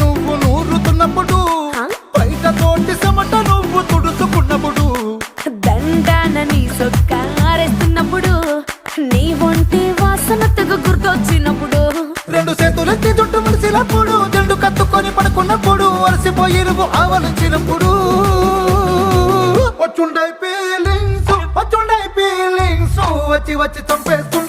నువ్వు నూరుతున్నప్పుడు, బయట తోటి చెమట నువ్వు తుడుచుకున్నప్పుడు, దండాన నీ సొక్కారేస్తున్నప్పుడు, నీ ఒంటి వాసన తెగ గుర్తొచ్చినప్పుడు, రెండు చేతులెత్తి జుట్టు ముడిసినప్పుడు, జండు కత్తుకొని పడుకున్నప్పుడు, అలసిపోయి నువ్వు ఆవలించినప్పుడు, వచ్చుండై ఫీలింగ్స్ వచ్చి వచ్చి చంపేస్తు